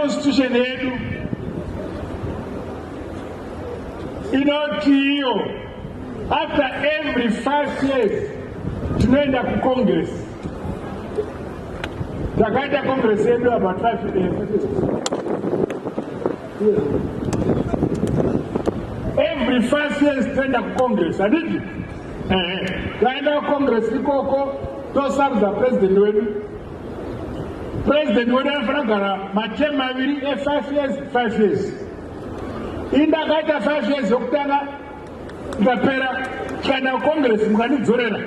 constitution yedu inotiyo after every 5 years tunaenda ku Congress. Takaita Congress yedu about 5 years. Every 5 years tunaenda ku Congress, adidi? Tunaenda Congress ikoko tosabza president wedu. President wedu anafana machema maviri 5 years, 5 years. Inda kaita 5 years yokutanga ikapera kana Congress mukanidzorera.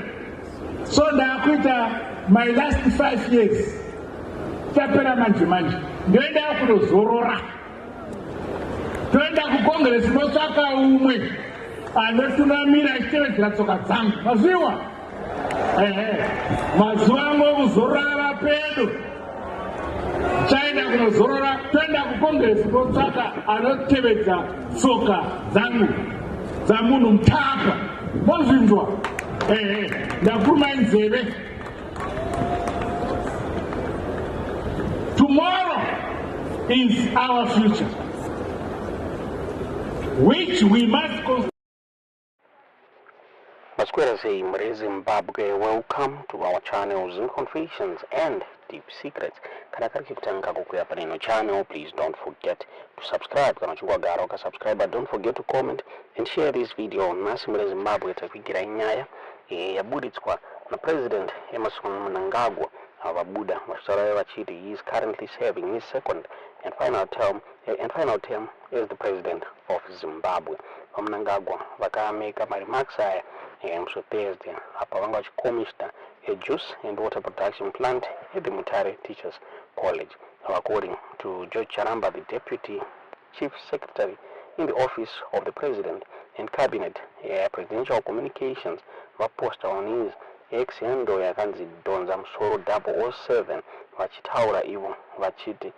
So ndakuita my last 5 years. Tapera manje. Ndoenda kunozorora. Toenda ku Congress motsvaka umwe. Anotunamira achitevedzera tsoka dzangu. Maziwa? Mazuva amwe kuzorora pedo. Chaenda kunozorora. Toenda ku Congress motsvaka anotevedza tsoka dzangu. Dzamunhu mutapa. Mozvinzwa? Ndakuruma nzeve. Tomorrow is our future, which we must construct. Masquerasi Zimbabwe, welcome to our channels, Confessions and Deep Secrets. Kanakariki kutanga kukuya paneno channel, please don't forget to subscribe. Kana chukwa garo ka subscribe, but don't forget to comment and share this video. Nasi Zimbabwe tafigira inyaya yabuditswa na President Mnangagwa Buddha Vachiti. He is currently serving his second and final term as the president of Zimbabwe. Mnangagwa vakameka remarks so Thursday apa vanga vachikomista a juice and water production plant at the Mutare Teachers College. According to George Charamba, the deputy chief secretary in the office of the president and cabinet presidential communications, vaposta on his ex-yando yakanzi Donza Msoro 007 vachitaura ivo vachiti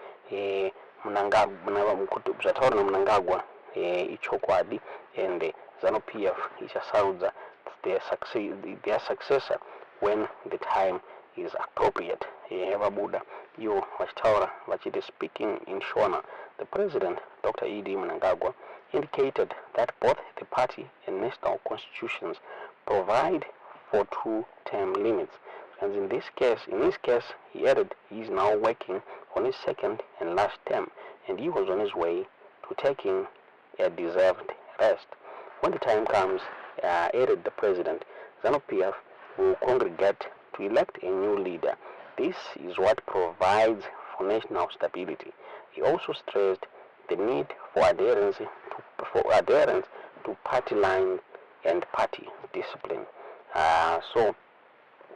Zvataurwa Mnangagwa ichokwadi and ZANU-PF ichasarudza their successor when the time is appropriate. Vabuda ivo vachitaura vachiti, speaking in Shona, the president Dr. E.D. Mnangagwa indicated that both the party and national constitutions provide for 2-term limits, and in his case, he added he is now working on his second and last term, and he was on his way to taking a deserved rest. When the time comes, added the president, ZANU-PF will congregate to elect a new leader. This is what provides for national stability. He also stressed the need for adherence to party line and party discipline. So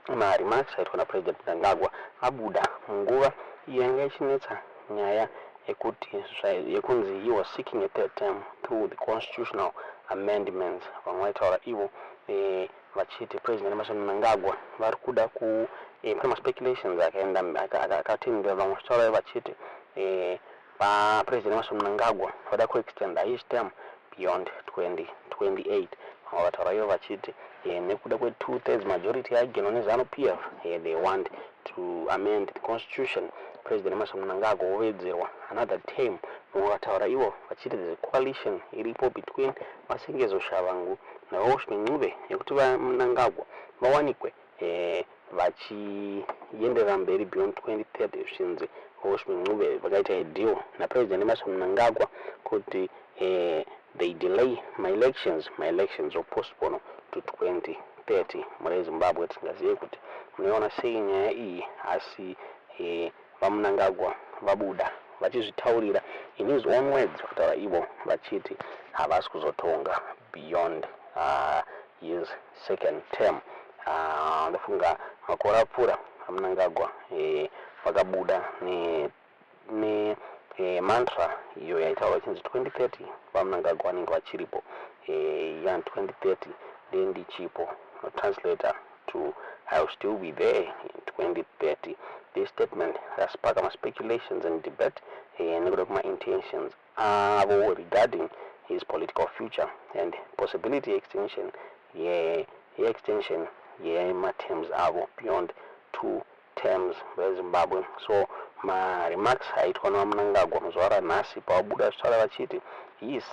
my remarks from President Mnangagwa abuda nguva yanga ichinetsa nyaya yekunzi he was seeking a third term through the constitutional amendments. Vamwaitaura ivo vachiti President Mnangagwa vari kuda ku pane speculations akaenda akatendera vamwe vachitaura vachiti President Mnangagwa vada kuextend his term beyond 2028. Vataura ivo vachiti nekuda kwe 2/3 majority again on ZANU-PF, they want to amend the constitution. President Mnangagwa ovedzerwa another term. Vataura ivo vachiti there's a coalition iripo between Masengezo Shavangu na Mnangagwa yekuti Mnangagwa vawanikwe vachiendera mberi beyond 2030 zvinzi Mnangagwa vakaita a deal na President Mnangagwa kuti they delay my elections or postpone to 2030. Muri Zimbabwe tingazive kuti munoona sei nyaya iyi asi vaMnangagwa vabuda vachizvitaurira in his own words kutaura ivo vachiti havasi kuzotonga beyond his second term. Ndafunga makore apfuura Mnangagwa vakabuda ne mantra iyo yaitaura chinzi 2030 vaMnangagwa vanenge vachiripo yan 2030 then chipo translator to I will still be there in 2030. This statement has sparked my speculations and debate and my intentions regarding his political future and possibility extension my terms are beyond 2 terms by Zimbabwe. So remarks aitwa naMnangagwa muzuva ranhasi pavabuda vachitaura vachiti he is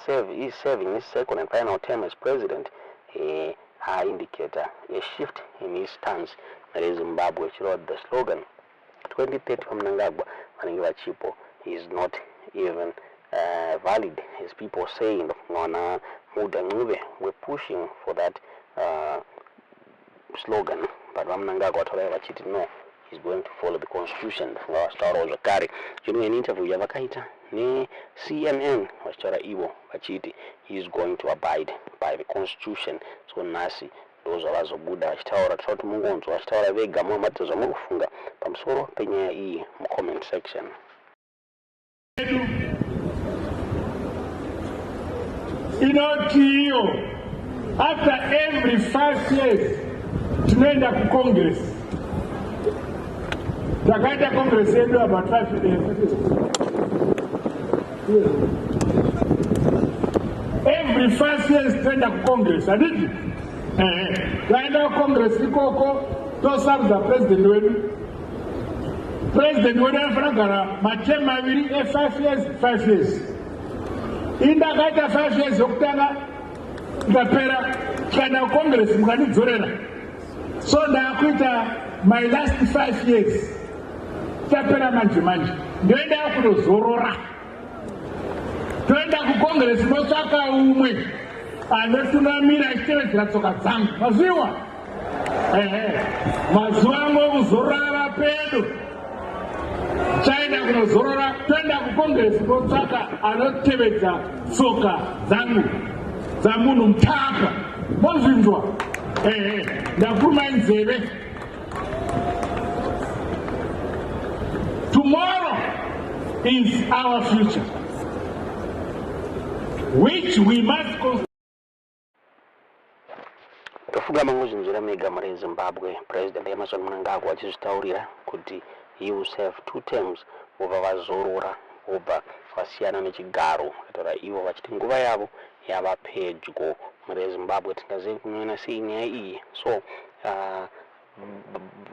serving his second and final term as president, indicate a shift in his stance reZimbabwe. The slogan 2030 for Mnangagwa vanenge vachipo is not even valid, as people saying Mwana Muda Ncube were pushing for that slogan, but Mnangagwa told vachiti no, he's going to follow the constitution. During an interview yavakaita ne CNN vachitaura ivo vachiti he is going to abide by the constitution. So nasi those vazobuda vachitaura kuti mungonzwa vachitaura vega muhamati zvamukufunga pamusoro penyaya iyi mucomment section. Inotiyo after every 5 years tinoenda kuCongress. Takaita Congress yedu about 5 years. Every 5 years tinoenda kuCongress, aditi? Taenda kuCongress ikoko tosarudza president wedu. President wedu anofana kugara materm maviri 5 years. Indakaita 5 years yokutanga ikapera tikaenda kuCongress mukandidzorera. So ndakuita my last 5 years. Tapera manje. Ndoenda kundozorora. Toenda kuCongress motsvaka umwe anotungamira achitevedzera tsoka dzangu. Maziwa? Mazuva angu okuzorora pedu. Chaenda kunozorora, toenda kuCongress motsvaka anotevedza tsoka dzangu dzamunhu mutapa. Mozvinzwa? Ndakurumai nzeve. Tomorrow is our future, which we must consider. Tofuga mangozvinzira mega mureZimbabwe, President Emmerson Mnangagwa achizvitaurira kuti he will serve 2 terms vobva vazorora vobva vasiyana nechigaro. Kutaura ivo vachiti nguva yavo yava pedyo mureZimbabwe, tingazivi kunyanya sei nyaya iyi. So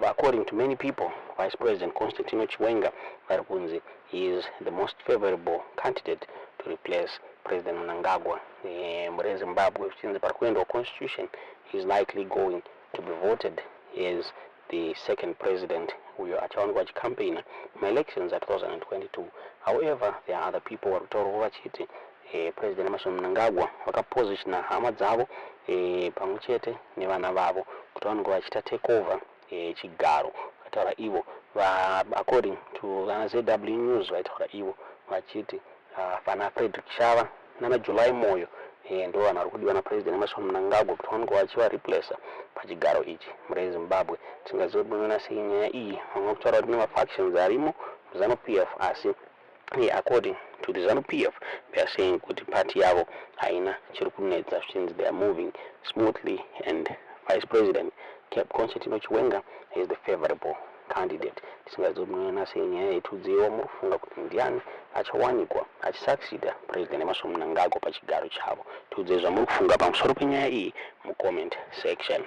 according to many people, Vice President Constantino Chiwenga Varikunzi is the most favorable candidate to replace President Mnangagwa. mureZimbabwe, since the Parkwendo constitution, he is likely going to be voted as the second president who are Achawangwa campaign in elections at 2022. However, there are other who are talking President Emmerson Mnangagwa vakapositiona hama dzavo pamwechete nevana vavo kuti vanenge vachita take over chigaro. Vataura ivo according to ZW News vaitaura ivo vachiti Fana Frederick Shava naMaJuly Moyo ndo vanhu vari kudiwa naPresident Emmerson Mnangagwa kuti vanenge vachivareplace pachigaro ichi mureZimbabwe. Tingaziva kuti munoona sei nyaya iyi. Vamwe kutaura kuti nemafactions arimo muZANU-PF, asi according to the ZANU-PF, they are saying kuti party yavo haina chiri kunetsa since they are moving smoothly, and Vice President Constantino Chiwenga is the favorable candidate. Tisingaziva kuti munoona sei nyaya iyi. Tudziwa mukufunga kuti ndiani achawanikwa achisucceeda President Emmerson Mnangagwa pachigaro chavo. Tudziwa zvamukufunga pamusoro penyaya iyi mucomment section.